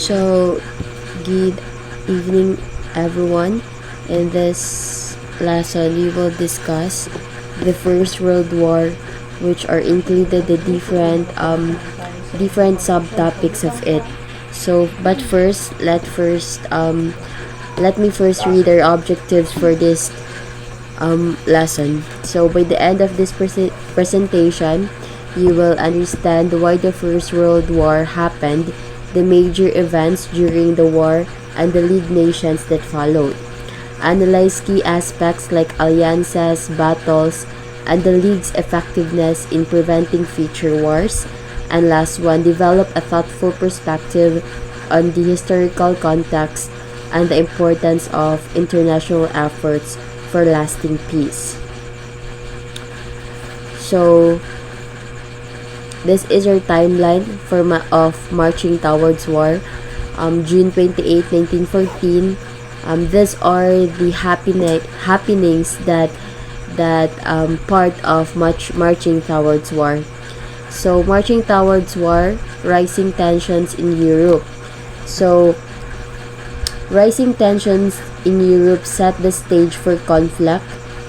So, good evening, everyone. In this lesson, we will discuss the First World War, which are included the different subtopics of it. So, but first, let me first read our objectives for this lesson. So, by the end of this presentation, you will understand why the First World War happened, the major events during the war, and the League nations that followed. Analyze key aspects like alliances, battles, and the League's effectiveness in preventing future wars. And last one, develop a thoughtful perspective on the historical context and the importance of international efforts for lasting peace. So, this is our timeline of marching towards war. June 28, 1914. These are the happenings that part of marching towards war. So, marching towards war, rising tensions in Europe. So, rising tensions in Europe set the stage for conflict,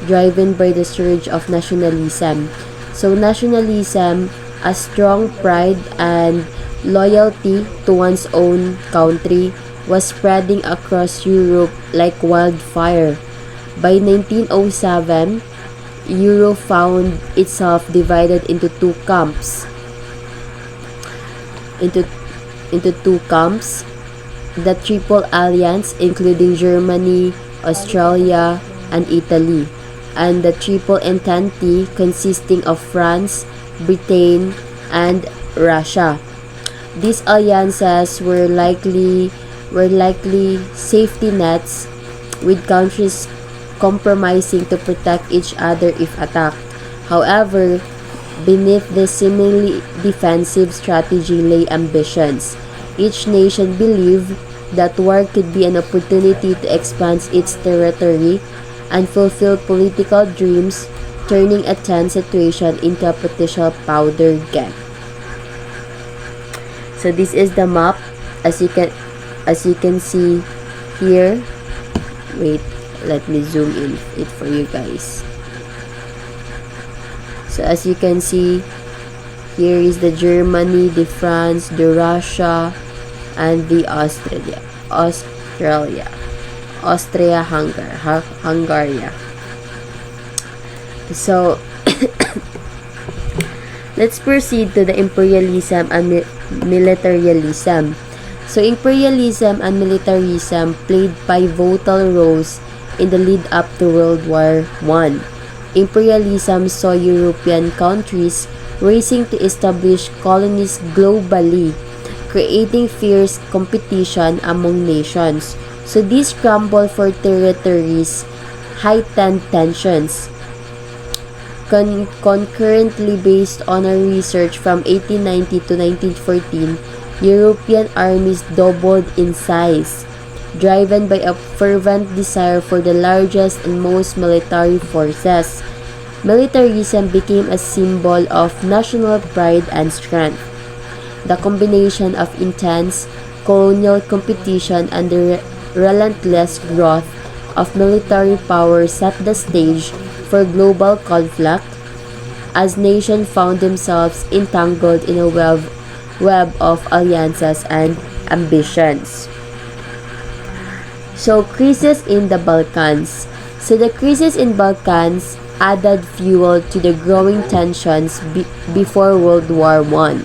driven by the surge of nationalism. So, nationalism, a strong pride and loyalty to one's own country, was spreading across Europe like wildfire. By 1907, Europe found itself divided into two camps. The Triple Alliance, including Germany, Australia, and Italy, and the Triple Entente, consisting of France, Britain, and Russia. These alliances were likely safety nets, with countries compromising to protect each other if attacked. However, beneath this seemingly defensive strategy lay ambitions. Each nation believed that war could be an opportunity to expand its territory and fulfill political dreams, turning a tense situation into a potential powder keg. So this is the map, as you can see here. Wait, let me zoom in it for you guys. So as you can see, here is the Germany, the France, the Russia, and the Hungary. So let's proceed to the imperialism and militarism. So imperialism and militarism played pivotal roles in the lead up to World War I. Imperialism saw European countries racing to establish colonies globally, creating fierce competition among nations. So this scramble for territories heightened tensions. Concurrently, based on our research from 1890 to 1914, European armies doubled in size, driven by a fervent desire for the largest and most military forces. Militarism became a symbol of national pride and strength. The combination of intense colonial competition and the relentless growth of military power set the stage for global conflict, as nations found themselves entangled in a web of alliances and ambitions. So, crisis in the Balkans. So, the crisis in Balkans added fuel to the growing tensions before World War I.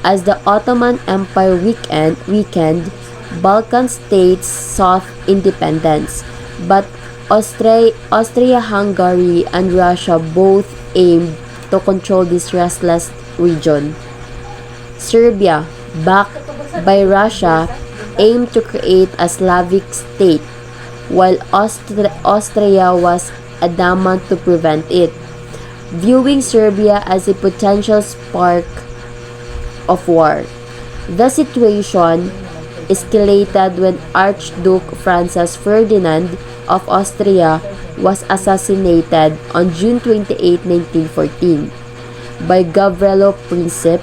As the Ottoman Empire weakened, Balkan states sought independence, but Austria-Hungary and Russia both aimed to control this restless region. Serbia, backed by Russia, aimed to create a Slavic state, while Austria was adamant to prevent it, viewing Serbia as a potential spark of war. The situation escalated when Archduke Francis Ferdinand of Austria was assassinated on June 28, 1914 by Gavrilo Princip,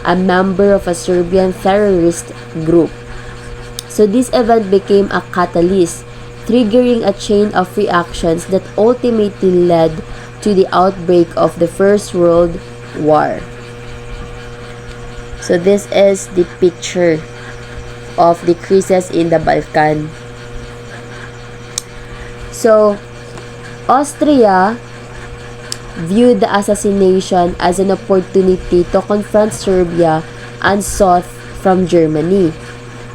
a member of a Serbian terrorist group. So this event became a catalyst, triggering a chain of reactions that ultimately led to the outbreak of the First World War. So this is the picture of the crisis in the Balkan. So Austria viewed the assassination as an opportunity to confront Serbia and sought from Germany.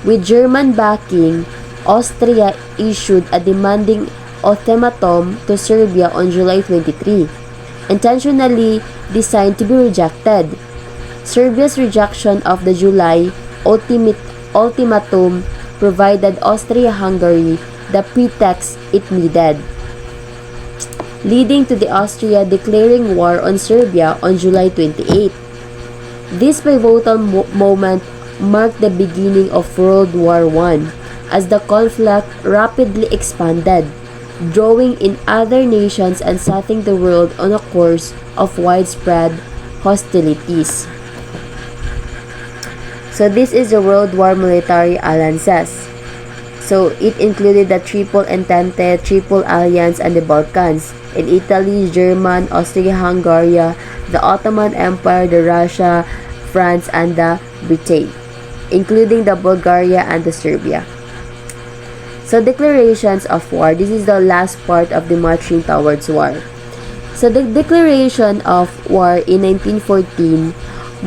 With German backing, Austria issued a demanding ultimatum to Serbia on July 23, intentionally designed to be rejected. Serbia's rejection of the July ultimatum provided Austria-Hungary the pretext it needed, leading to the Austria declaring war on Serbia on July 28. This pivotal moment marked the beginning of World War I, as the conflict rapidly expanded, drawing in other nations and setting the world on a course of widespread hostilities. So this is the World War military alliances. So it included the Triple Entente, Triple Alliance, and the Balkans. In Italy, Germany, Austria-Hungary, the Ottoman Empire, the Russia, France, and the Britain, including the Bulgaria and the Serbia. So declarations of war. This is the last part of the marching towards war. So the declaration of war in 1914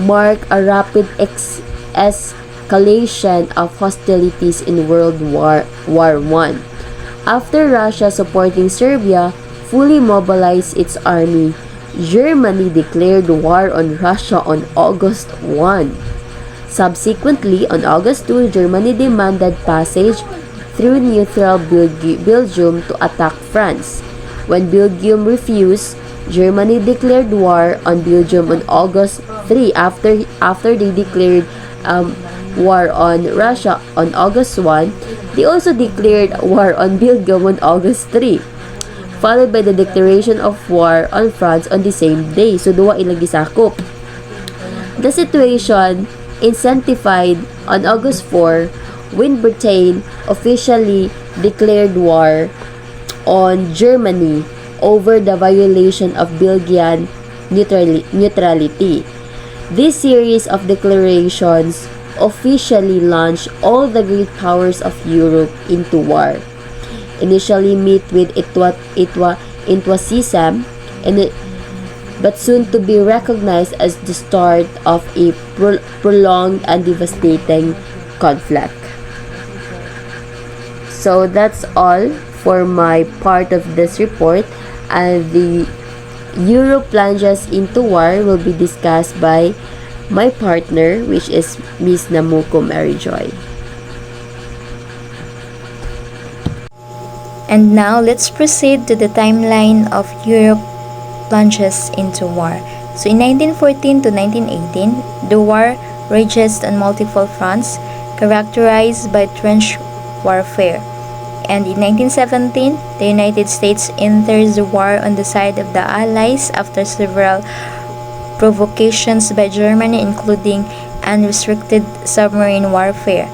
marked a rapid escalation of hostilities in World War I. After Russia supporting Serbia fully mobilized its army, Germany declared war on Russia on August 1. Subsequently, on August 2, Germany demanded passage through neutral Belgium to attack France. When Belgium refused, Germany declared war on Belgium on August 3 after they declared war on Russia on August 1. They also declared war on Belgium on August 3, followed by the declaration of war on France on the same day. So, duwa ilang gisakop. The situation intensified on August 4 when Britain officially declared war on Germany over the violation of Belgian neutrality. This series of declarations officially launched all the great powers of Europe into war. Initially met with enthusiasm, but soon to be recognized as the start of a prolonged and devastating conflict. So that's all for my part of this report, and the Europe plunges into war will be discussed by my partner, which is Miss Namuko Maryjoy. And now let's proceed to the timeline of Europe plunges into war. So in 1914 to 1918, the war rages on multiple fronts, characterized by trench warfare. And in 1917, the United States enters the war on the side of the Allies after several provocations by Germany, including unrestricted submarine warfare.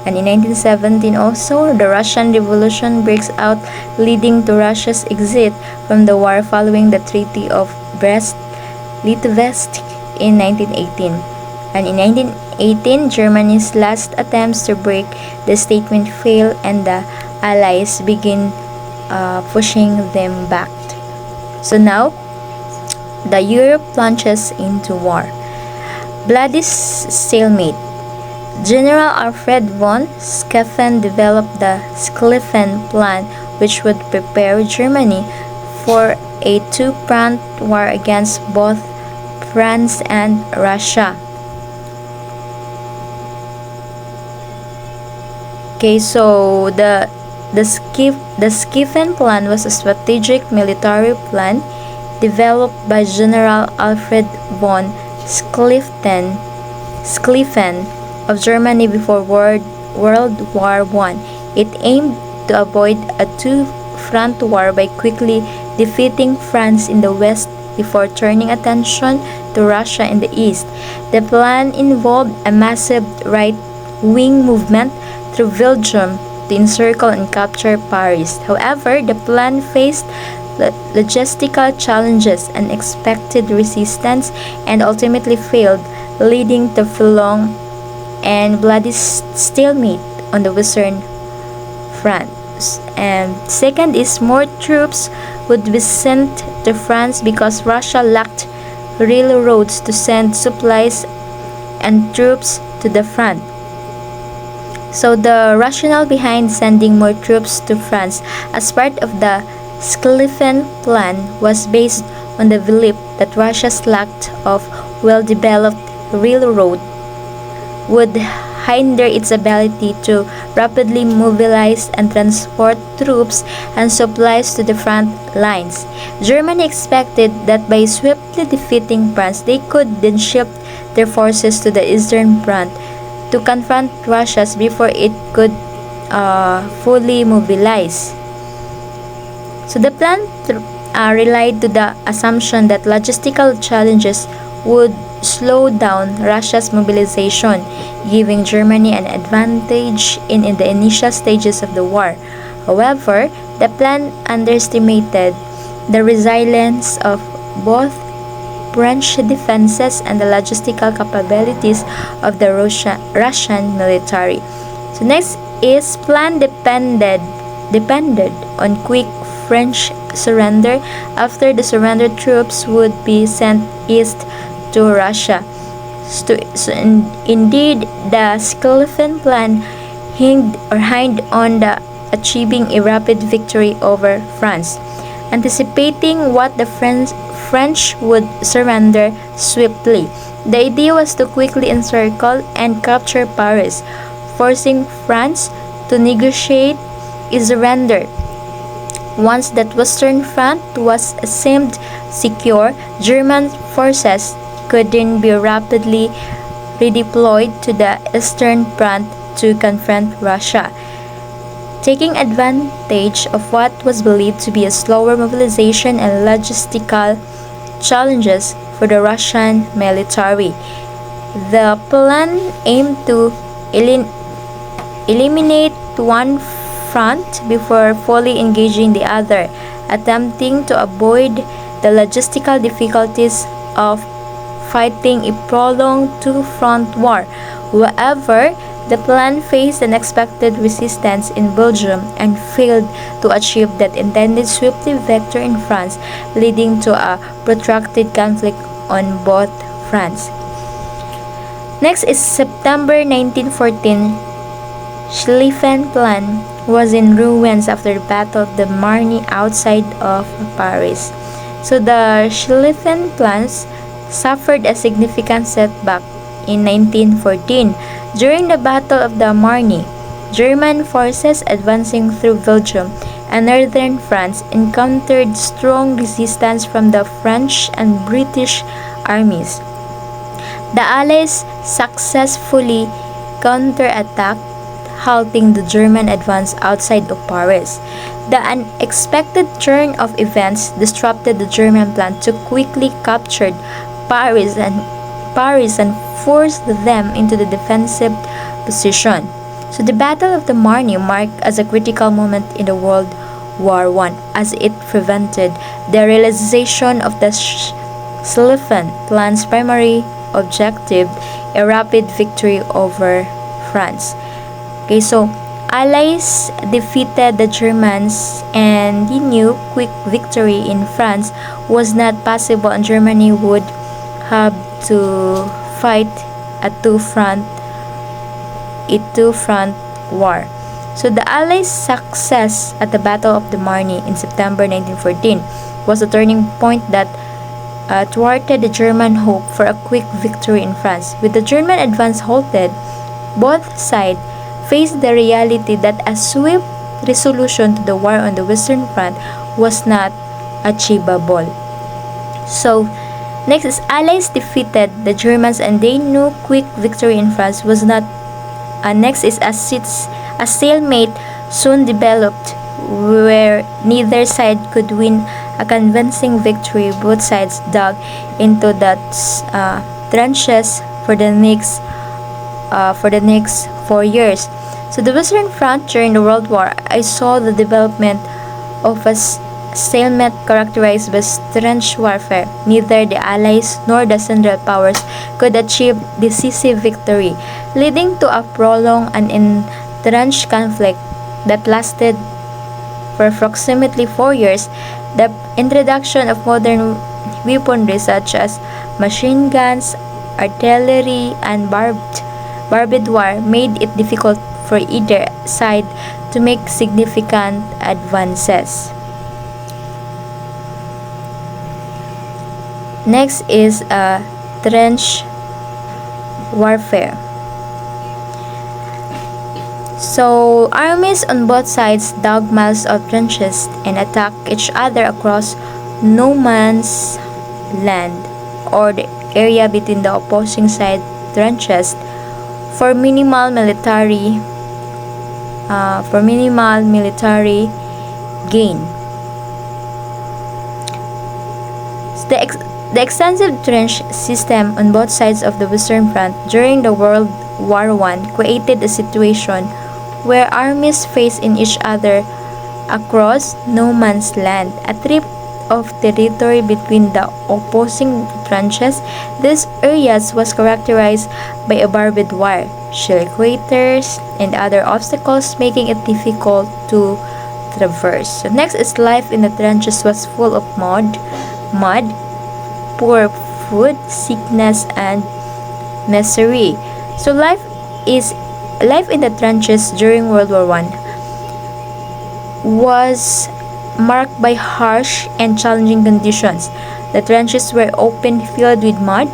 And in 1917 also, the Russian Revolution breaks out, leading to Russia's exit from the war following the Treaty of Brest-Litovsk in 1918. And in 1918, Germany's last attempts to break the statement fail, and the Allies begin pushing them back. So now, the Europe plunges into war. Bloody stalemate. General Alfred von Schlieffen developed the Schlieffen Plan, which would prepare Germany for a two-front war against both France and Russia. Okay, so the Schlieffen Plan was a strategic military plan developed by General Alfred von Schlieffen of Germany before World War I. It aimed to avoid a two-front war by quickly defeating France in the west before turning attention to Russia in the east. The plan involved a massive right-wing movement through Belgium to encircle and capture Paris. However, the plan faced logistical challenges, unexpected resistance, and ultimately failed, leading to prolonged and bloody stalemate on the Western Front. And second is more troops would be sent to France because Russia lacked railroads to send supplies and troops to the front. So the rationale behind sending more troops to France as part of the Schlieffen Plan was based on the belief that Russia's lack of well-developed railroad would hinder its ability to rapidly mobilize and transport troops and supplies to the front lines. Germany expected that by swiftly defeating France, they could then shift their forces to the Eastern Front to confront Russia before it could fully mobilize. So the plan relied to the assumption that logistical challenges would slow down Russia's mobilization, giving Germany an advantage in the initial stages of the war. However, the plan underestimated the resilience of both French defenses and the logistical capabilities of the Russian military. So next is plan depended on quick French surrender after the surrendered troops would be sent east to Russia. Indeed, the Schlieffen Plan hinged on the achieving a rapid victory over France, anticipating what the French would surrender swiftly. The idea was to quickly encircle and capture Paris, forcing France to negotiate a surrender. Once that Western Front was assumed secure, German forces could then be rapidly redeployed to the Eastern Front to confront Russia. Taking advantage of what was believed to be a slower mobilization and logistical challenges for the Russian military, the plan aimed to eliminate one front before fully engaging the other, attempting to avoid the logistical difficulties of fighting a prolonged two-front war. However, the plan faced unexpected resistance in Belgium and failed to achieve that intended swiftly victory in France, leading to a protracted conflict on both fronts. Next is September 1914. Schlieffen Plan was in ruins after the Battle of the Marne outside of Paris. So the Schlieffen plans suffered a significant setback in 1914. During the Battle of the Marne, German forces advancing through Belgium and northern France encountered strong resistance from the French and British armies. The Allies successfully counterattacked, halting the German advance outside of Paris. The unexpected turn of events disrupted the German plan to quickly capture Paris and forced them into the defensive position. So the Battle of the Marne marked as a critical moment in the World War I, as it prevented the realization of the Schlieffen Plan's primary objective, a rapid victory over France. Okay, so Allies defeated the Germans, and they knew quick victory in France was not possible, and Germany would have to fight a two-front war. So the Allies' success at the Battle of the Marne in September 1914 was a turning point that thwarted the German hope for a quick victory in France. With the German advance halted, both sides faced the reality that a swift resolution to the war on the Western Front was not achievable. So, next is Allies defeated the Germans, and they knew quick victory in France was not. Next is a stalemate soon developed, where neither side could win a convincing victory. Both sides dug into the trenches for the next 4 years. So the Western Front during the World War, I saw the development of a stalemate characterized by trench warfare. Neither the Allies nor the Central Powers could achieve decisive victory, leading to a prolonged and entrenched conflict that lasted for approximately 4 years. The introduction of modern weaponry such as machine guns, artillery, and barbed wire made it difficult for either side to make significant advances. Next is trench warfare. So, armies on both sides dug miles of trenches and attacked each other across no man's land, or the area between the opposing side trenches, for minimal military gain. The extensive trench system on both sides of the Western Front during the World War I created a situation where armies faced in each other across no man's land, a strip of territory between the opposing trenches. These areas was characterized by a barbed wire, shell craters, and other obstacles, making it difficult to traverse. So next is life in the trenches was full of mud, poor food, sickness, and misery. So life in the trenches during World War I was marked by harsh and challenging conditions. The trenches were open, filled with mud,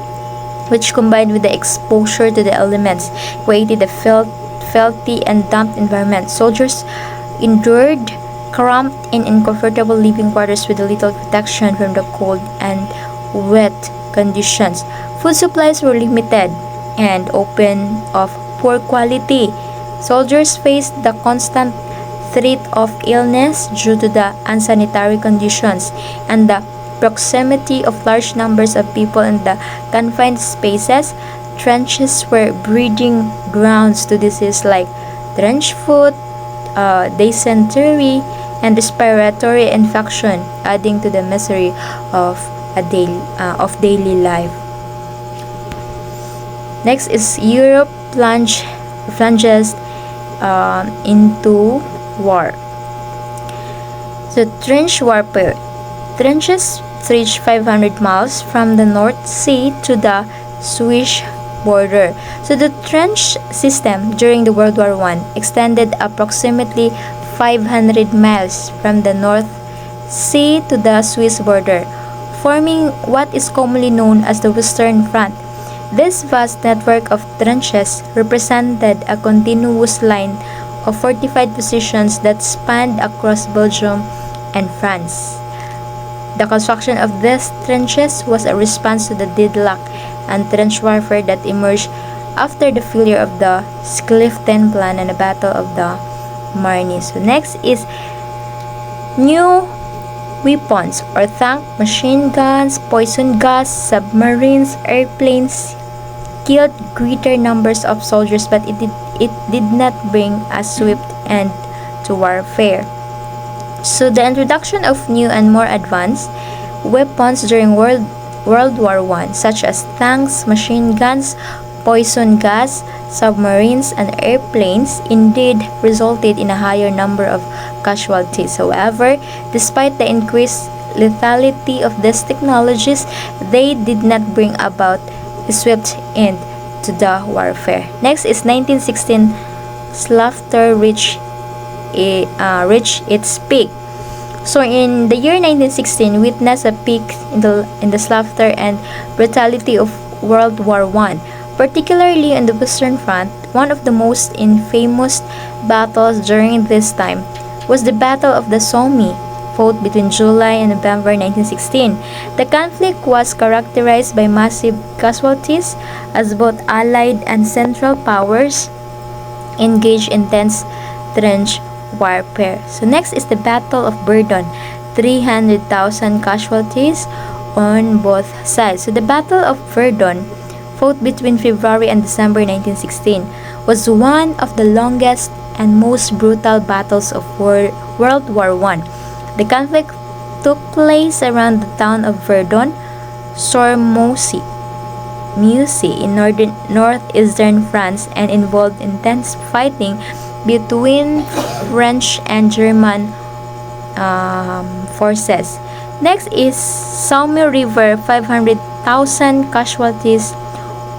which combined with the exposure to the elements created a filthy and damp environment. Soldiers endured cramped and uncomfortable living quarters with little protection from the cold and wet conditions. Food supplies were limited and often of poor quality. Soldiers faced the constant threat of illness due to the unsanitary conditions and the proximity of large numbers of people in the confined spaces. Trenches were breeding grounds to diseases like trench foot, dysentery, and respiratory infection, adding to the misery of daily life. Next is Europe plunges into war. So trench warfare. Trenches stretch 500 miles from the North Sea to the Swiss border. So the trench system during the World War I extended approximately 500 miles from the North Sea to the Swiss border, forming what is commonly known as the Western Front. This vast network of trenches represented a continuous line of fortified positions that spanned across Belgium and France. The construction of these trenches was a response to the deadlock and trench warfare that emerged after the failure of the Schlieffen Plan and the Battle of the Marne. So next is new weapons or tank, machine guns, poison gas, submarines, airplanes killed greater numbers of soldiers, but it did not bring a swift end to warfare. So the introduction of new and more advanced weapons during World War I, such as tanks, machine guns, poison gas, submarines, and airplanes, indeed resulted in a higher number of casualties. However, despite the increased lethality of these technologies, they did not bring about a swift end to the warfare. Next is 1916. Slaughter reached its peak. So in the year 1916, witnessed a peak in the slaughter and brutality of World War I, particularly on the Western Front. One of the most infamous battles during this time was the Battle of the Somme, fought between July and November 1916. The conflict was characterized by massive casualties as both Allied and Central Powers engaged in intense trench warfare. So next is the Battle of Verdun, 300,000 casualties on both sides. So the Battle of Verdun, fought between February and December 1916, was one of the longest and most brutal battles of World War I. The conflict took place around the town of Verdun sur Meuse in northeastern France and involved intense fighting between French and German forces. Next is Somme River, 500,000 casualties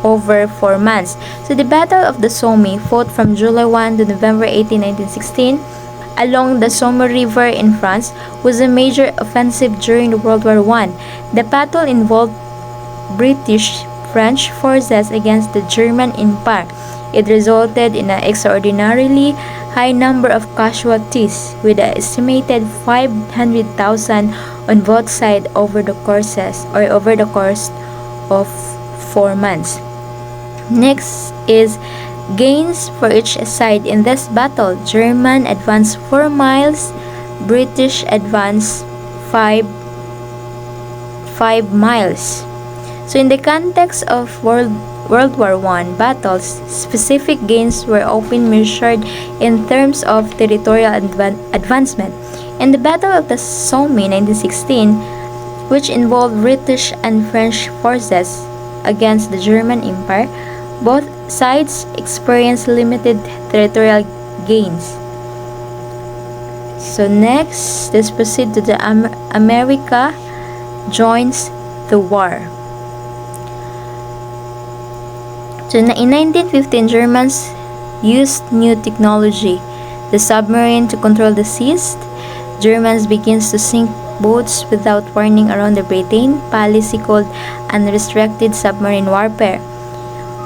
over 4 months. So the Battle of the Somme, fought from July 1 to November 18, 1916, along the Somme River in France, was a major offensive during World War I. The battle involved British French forces against the German Empire. It resulted in an extraordinarily high number of casualties, with an estimated 500,000 on both sides over the course of 4 months. Next is gains for each side in this battle. German advanced 4 miles, British advanced 5 miles. So in the context of World War I battles, specific gains were often measured in terms of territorial advancement. In the Battle of the Somme 1916, which involved British and French forces against the German Empire, both sides experienced limited territorial gains. So next, let's proceed to the America joins the war. So in 1915, Germans used new technology, the submarine, to control the seas. Germans began to sink boats without warning around the Britain, policy called unrestricted submarine warfare.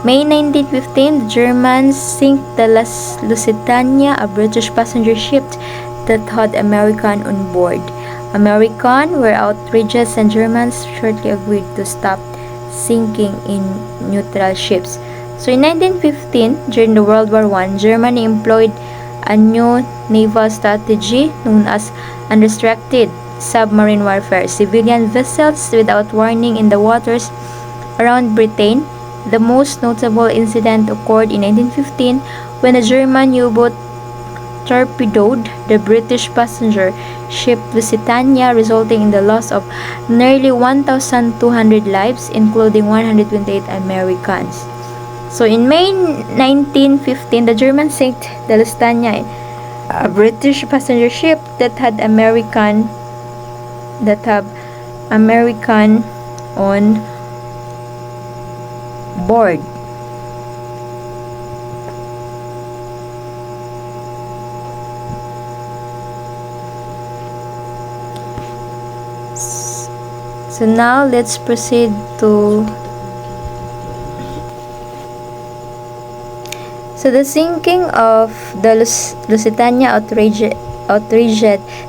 May 1915, the Germans sink the Lusitania, a British passenger ship that had American on board. Americans were outraged and Germans shortly agreed to stop sinking in neutral ships. So in 1915, during the World War I, Germany employed a new naval strategy known as unrestricted submarine warfare. Civilian vessels without warning in the waters around Britain. The most notable incident occurred in 1915 when a German U-boat torpedoed the British passenger ship Lusitania, resulting in the loss of nearly 1,200 lives, including 128 Americans. So in May 1915, the Germans sank the Lusitania, a British passenger ship that had American on board. So now let's proceed to the sinking of the Lusitania outraged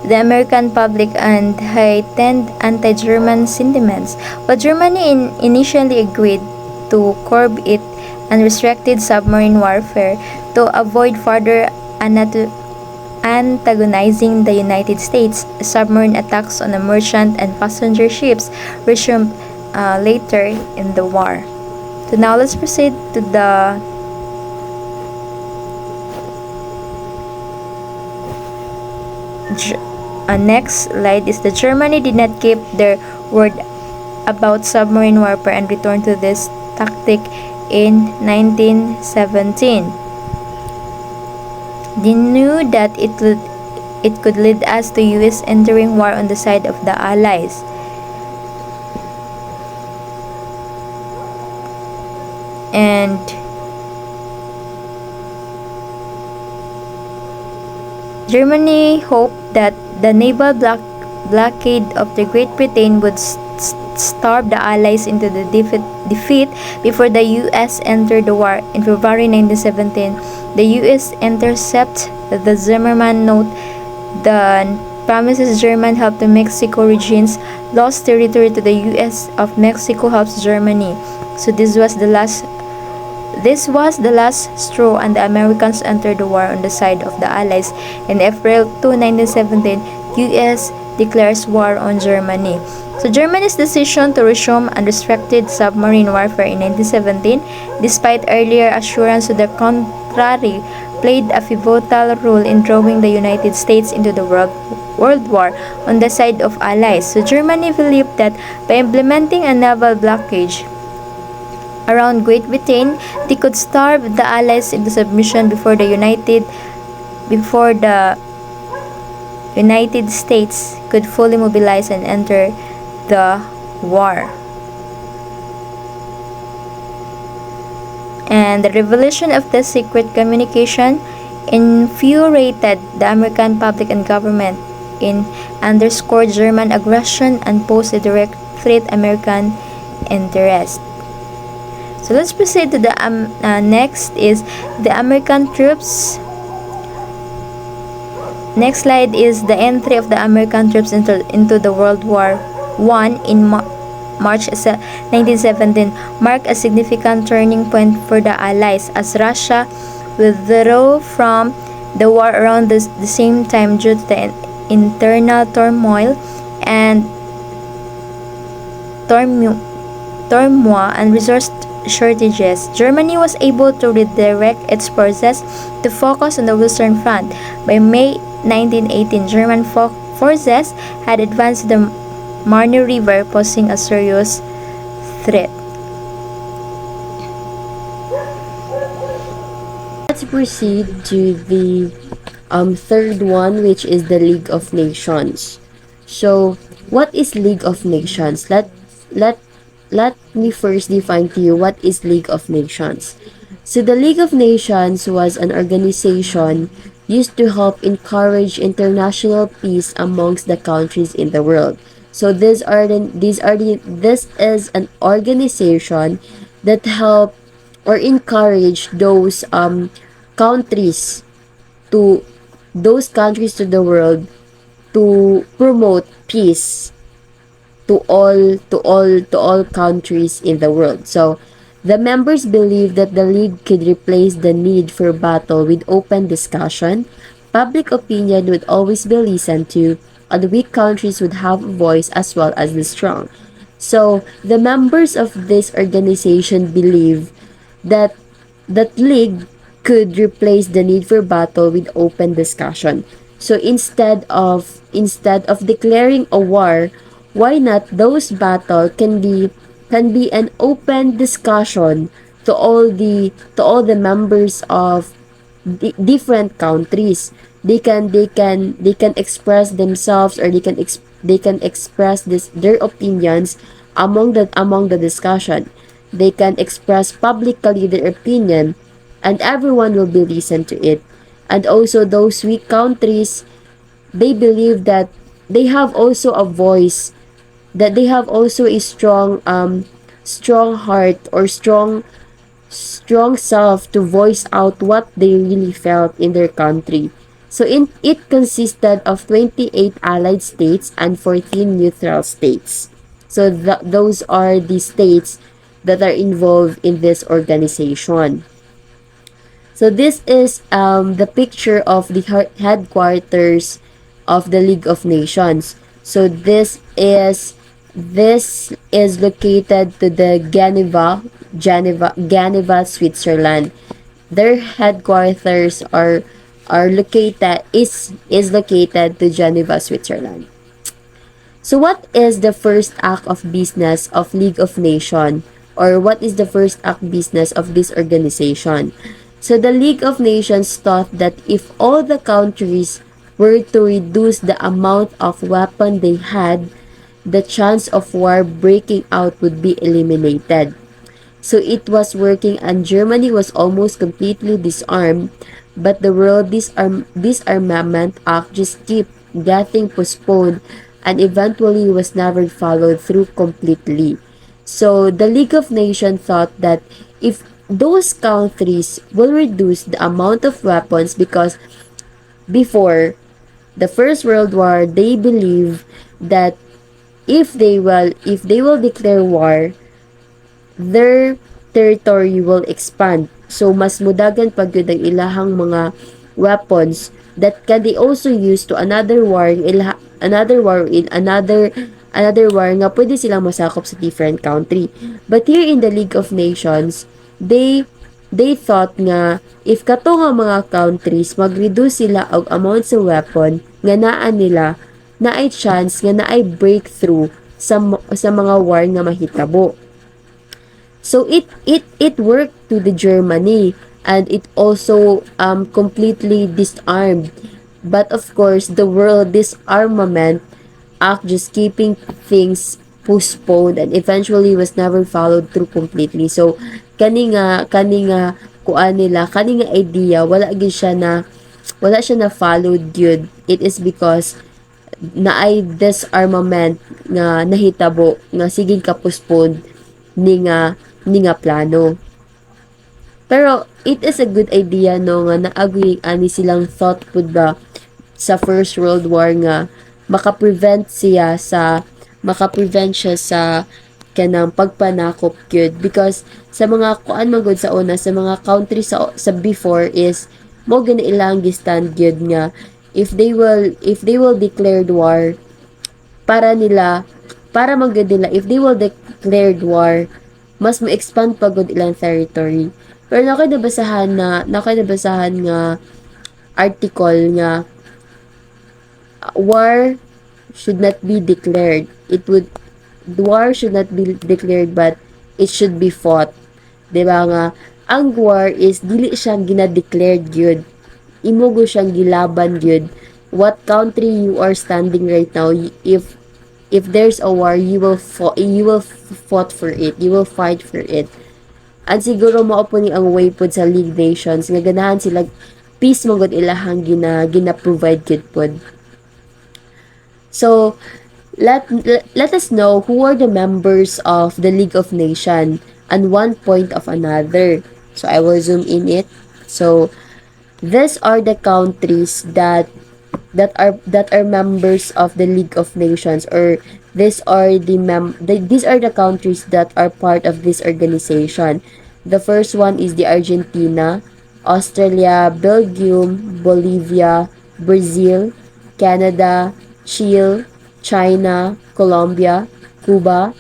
the American public and heightened anti-German sentiments. But Germany initially agreed to curb its unrestricted submarine warfare to avoid further antagonizing the United States. Submarine attacks on the merchant and passenger ships resumed later in the war. So now let's proceed to the next slide. Is the Germany did not keep their word about submarine warfare and returned to this tactic in 1917. They knew that it could lead us to US entering war on the side of the Allies. And Germany hoped that the naval blockade of the Great Britain would starve the Allies into the defeat before the US entered the war. In February 1917, the US intercepted the Zimmermann note. The promises German help to Mexico regions lost territory to the US of Mexico helps Germany. So this was the last straw, and the Americans entered the war on the side of the Allies. In April 2, 1917, US declares war on Germany. So Germany's decision to resume unrestricted submarine warfare in 1917, despite earlier assurance to the contrary, played a pivotal role in drawing the United States into the World War on the side of allies. So Germany believed that by implementing a naval blockade around Great Britain, they could starve the allies into submission before the United States could fully mobilize and enter the war. And the revelation of the secret communication infuriated the American public and government in underscored German aggression and posed a direct threat American interest. So let's proceed to the next is the American troops. Next slide is the entry of the American troops into the World War I in March 1917 marked a significant turning point for the Allies as Russia withdrew from the war around the same time due to the internal turmoil and turmoil and resource shortages. Germany was able to redirect its forces to focus on the Western Front. By May 1918, German forces had advanced to the Marne River, posing a serious threat. Let's proceed to the third one, which is the League of Nations. So, what is League of Nations? Let me first define to you what is League of Nations. So, the League of Nations was an organization used to help encourage international peace amongst the countries in the world. So this is an organization that help or encourage countries to countries to the world to promote peace to all countries in the world. So the members believe that the league could replace the need for battle with open discussion. Public opinion would always be listened to, and weak countries would have a voice as well as the strong. So the members of this organization believe that league could replace the need for battle with open discussion. So instead of declaring a war, why not those battle can be an open discussion to all the members of different countries. They can express themselves, or they can express their opinions among the discussion. They can express publicly their opinion, and everyone will be listened to it. And also those weak countries, they believe that they have also a voice, that they have also a strong heart, or strong self to voice out what they really felt in their country. So it consisted of 28 allied states and 14 neutral states. So those are the states that are involved in this organization. So this is the picture of the headquarters of the League of Nations. So this is located to the Geneva, Switzerland. Their headquarters is located to Geneva, Switzerland. So what is the first act of business of League of Nations, or what is the first act business of this organization? So the League of Nations thought that if all the countries were to reduce the amount of weapon they had, the chance of war breaking out would be eliminated. So it was working, and Germany was almost completely disarmed, but the World Disarmament Act just kept getting postponed and eventually was never followed through completely. So the League of Nations thought that if those countries will reduce the amount of weapons, because before the First World War, they believe that if they will declare war, their territory will expand. So mas mudagan pag yun ang ilahang mga weapons that can they also use to another war nga pwede silang masakop sa different country. But here in the League of Nations, they they thought nga if kato nga mga countries mag-reduce sila og amount sa weapon nga naa nila, naay chance nga naay breakthrough sa mga war nga mahitabo. So it worked to the Germany, and it also completely disarmed. But of course, the world disarmament act just keeping things postponed and eventually was never followed through completely. So kani nga kuan nila, kani nga idea wala siya na followed gyud. It is because naay disarmament nga nahitabo nga siging ka-postpone ni nga plano. Pero it is a good idea no nga naagwi ani silang thought pud ba sa First World War nga makaprevent siya sa kanang pagpanakop gyud, because sa mga kuan magud sa una sa mga country sa before is mo gani ilang gistand gyud nga if they will declared war para nila para magud nila if they will declared war mas ma-expand pa gud ilang territory. Pero nakay nabasahan nga article nga war should not be declared. War should not be declared, but it should be fought. Diba nga, ang war is dili siyang gina-declared yun. Imugo siyang gilaban yun. What country you are standing right now, if there's a war, you will fought for it. You will fight for it. At siguro mao po ni ang way pod sa League Nations nga ganahan sila peace mo gud ilahang gina-provide gid pod. So let us know who are the members of the League of Nations and one point of another. So I will zoom in it. So these are the countries that are members of the League of Nations, or these are the countries that are part of this organization. The first one is the Argentina, Australia, Belgium, Bolivia, Brazil, Canada, Chile, China, Colombia, Cuba,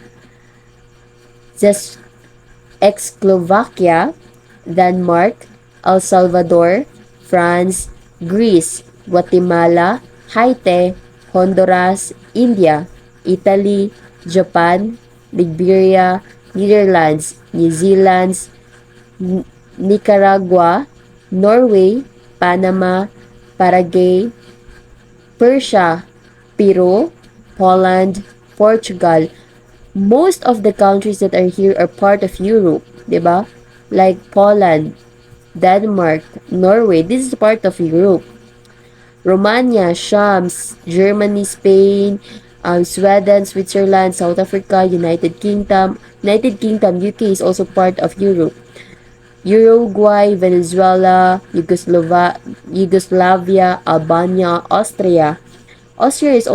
Czechoslovakia, Denmark, El Salvador, France, Greece, Guatemala, Haiti, Honduras, India, Italy, Japan, Liberia, Netherlands, New Zealand, Nicaragua, Norway, Panama, Paraguay, Persia, Peru, Poland, Portugal. Most of the countries that are here are part of Europe, 'di ba? Like Poland, Denmark, Norway, this is part of Europe. Romania, Shams, Germany, Spain, Sweden, Switzerland, South Africa, United Kingdom, UK is also part of Europe. Uruguay, Venezuela, Yugoslavia, Albania, Austria. Austria is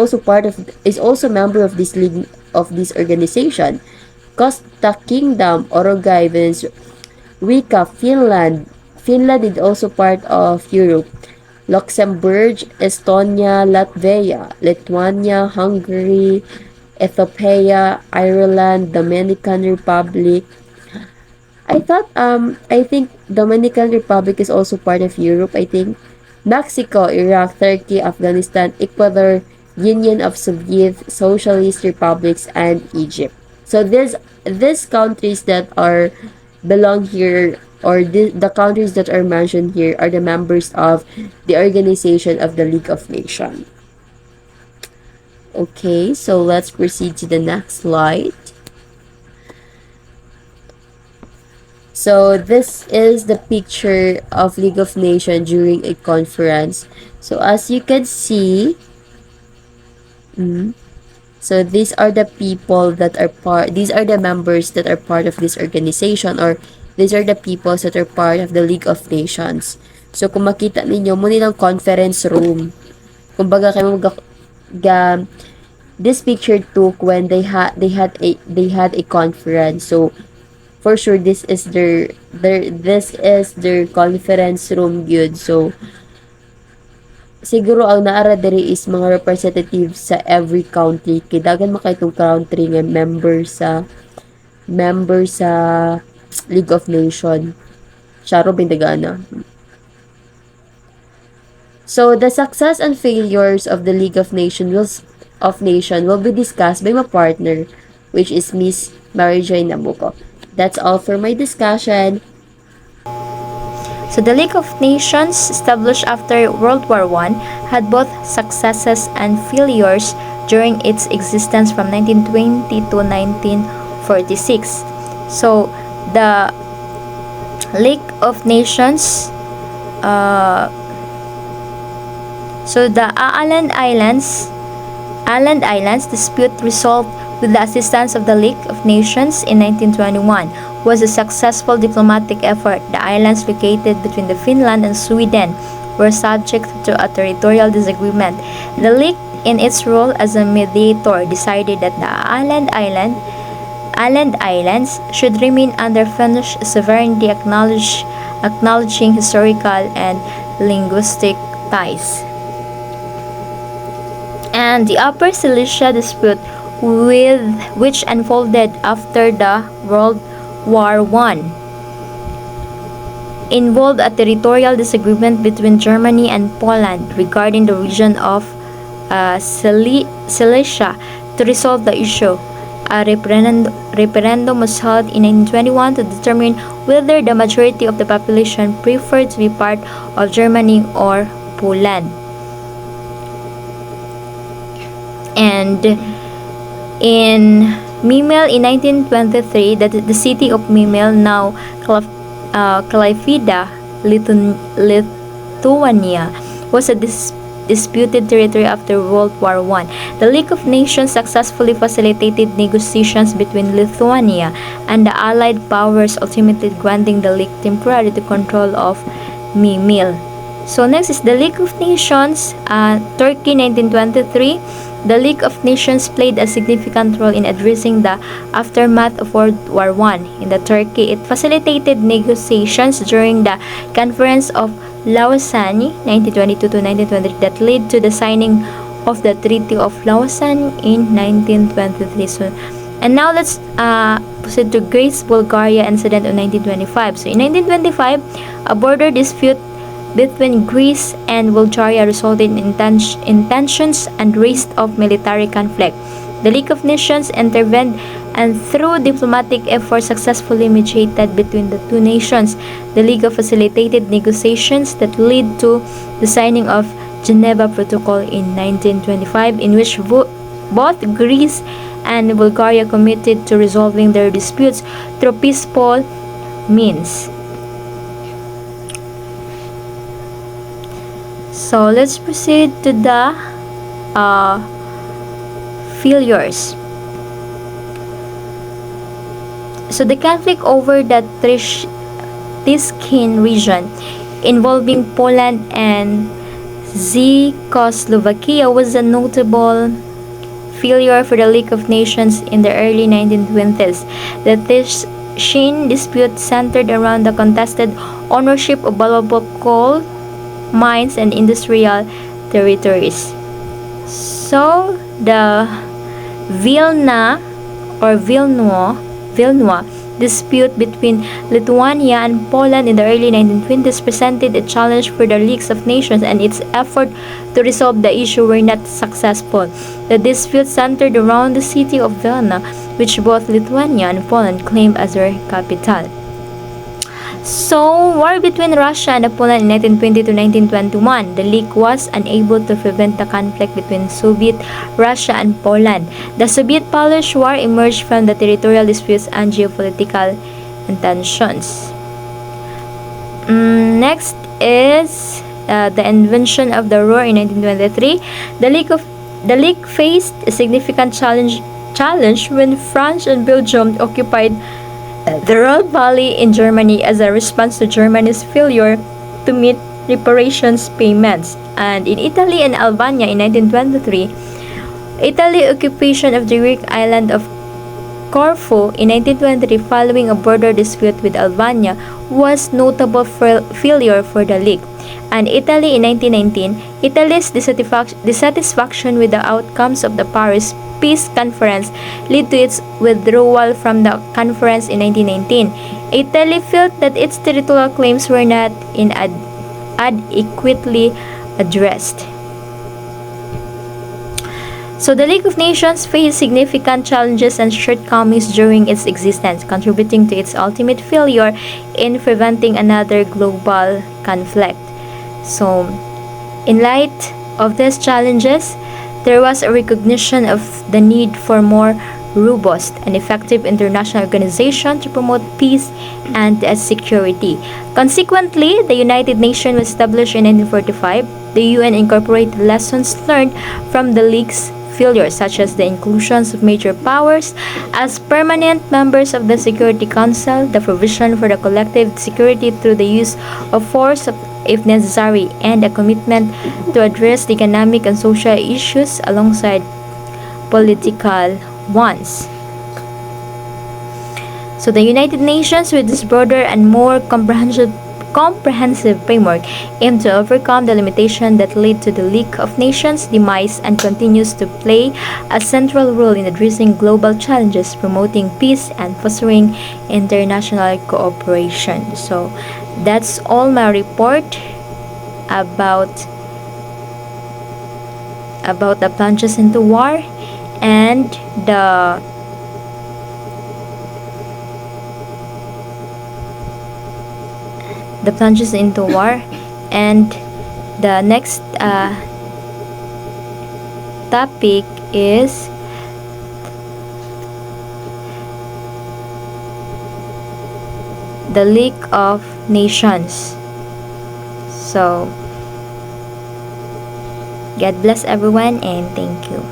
also member of this league of this organization. Costa Kingdom, Uruguay, Venezuela, Rica, Finland. Finland is also part of Europe. Luxembourg, Estonia, Latvia, Lithuania, Hungary, Ethiopia, Ireland, Dominican Republic. I think Dominican Republic is also part of Europe, I think. Mexico, Iraq, Turkey, Afghanistan, Ecuador, Union of Soviet Socialist Republics, and Egypt. So these countries that are belong here, or the countries that are mentioned here, are the members of the organization of the League of Nations. Okay, so let's proceed to the next slide. So this is the picture of League of Nations during a conference. So as you can see, so these are the people that are these are the members that are part of this organization, or these are the people that are part of the League of Nations. So kung makita ninyo mo nilang conference room. Kumbaga kayo this picture took when they had a conference. So for sure this is their conference room gyud. So siguro ang naara diri is mga representatives sa every country, kay dagan makay itong country nga member sa League of Nations. Charo Bindagana. So the success and failures of the League of Nations will be discussed by my partner, which is Miss Mary Joy Nabuco. That's all for my discussion. So the League of Nations, established after World War I, had both successes and failures during its existence from 1920 to 1946. So the League of Nations, so the Island Islands dispute resolved with the assistance of the League of Nations in 1921 was a successful diplomatic effort. The islands located between the Finland and Sweden were subject to a territorial disagreement. The League, in its role as a mediator, decided that the island islands should remain under Finnish sovereignty, acknowledging historical and linguistic ties. And the Upper Silesia dispute, which unfolded after the World War I, involved a territorial disagreement between Germany and Poland regarding the region of Silesia. To resolve the issue, a referendum was held in 1921 to determine whether the majority of the population preferred to be part of Germany or Poland. And in Memel in 1923, the city of Memel, now Klaipėda, Lithuania, was a disputed territory after World War I. The League of Nations successfully facilitated negotiations between Lithuania and the Allied powers, ultimately granting the League temporary control of Memel. So next is the League of Nations, Turkey 1923. The League of Nations played a significant role in addressing the aftermath of World War I. In Turkey, it facilitated negotiations during the Conference of Lausanne 1922 to 1923 that led to the signing of the Treaty of Lausanne in 1923. So, and now let's proceed to Greece, Bulgaria incident of 1925. So in 1925, a border dispute between Greece and Bulgaria resulted in tensions and risk of military conflict. The League of Nations intervened and through diplomatic efforts successfully mediated between the two nations. The League facilitated negotiations that led to the signing of Geneva Protocol in 1925, in which both Greece and Bulgaria committed to resolving their disputes through peaceful means. So let's proceed to the failures. So the conflict over the Tiskin region involving Poland and Czechoslovakia was a notable failure for the League of Nations in the early 1920s. The Tiskin dispute centered around the contested ownership of valuable coal mines and industrial territories. So the Vilna dispute between Lithuania and Poland in the early 1920s presented a challenge for the League of Nations, and its effort to resolve the issue were not successful. The dispute centered around the city of Vilna, which both Lithuania and Poland claimed as their capital. So, war between Russia and Poland in 1920 to 1921. The League was unable to prevent the conflict between Soviet Russia and Poland. The Soviet-Polish War emerged from the territorial disputes and geopolitical tensions. Next is the invention of the Ruhr in 1923. The League faced a significant challenge when France and Belgium occupied the Ruhr Valley in Germany as a response to Germany's failure to meet reparations payments. And in Italy and Albania in 1923, Italy's occupation of the Greek island of Corfu in 1923 following a border dispute with Albania was notable failure for the League. And Italy in 1919, Italy's dissatisfaction with the outcomes of the Paris Peace Conference led to its withdrawal from the conference in 1919. Italy felt that its territorial claims were not adequately addressed. So the League of Nations faced significant challenges and shortcomings during its existence, contributing to its ultimate failure in preventing another global conflict. So, in light of these challenges, there was a recognition of the need for more robust and effective international organization to promote peace and security. Consequently, the United Nations was established in 1945. The UN incorporated lessons learned from the League's failures, such as the inclusions of major powers as permanent members of the Security Council, the provision for the collective security through the use of force if necessary, and a commitment to address the economic and social issues alongside political ones. So the United Nations, with this broader and more comprehensive framework, aimed to overcome the limitation that led to the League of Nations' demise and continues to play a central role in addressing global challenges, promoting peace, and fostering international cooperation. So that's all my report about the plunges into war and the plunges into war. And the next topic is the League of Nations. So God bless everyone and thank you.